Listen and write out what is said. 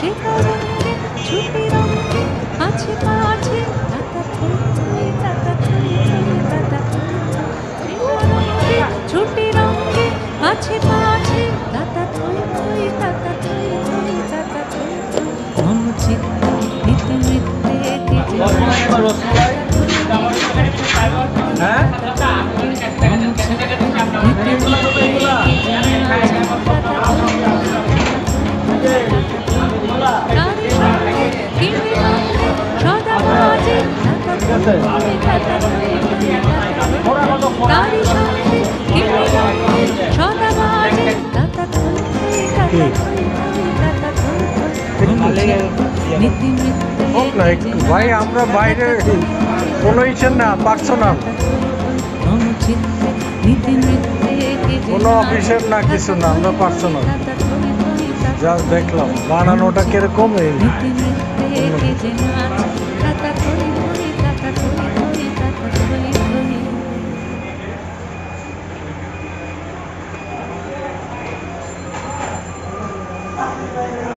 সে তরঙ্গে ছুটি রঙে আছে পাছে তাতা থই থই তাতা থই থই তাতা থই থই তরঙ্গে ছুটি রঙে আছে পাছে তাতা থই থই তাতা থই থই তাতা থই থই মন চিত্তে নিতে নিতে কেজে হ্যাঁ হোক না একটু ভাই, আমরা বাইরে কোনো ইচ্ছেন না, পারছো না, কোনো অফিসের না কিছু না, আমরা পারছো না, যা দেখলাম বানানোটা কিরকম এই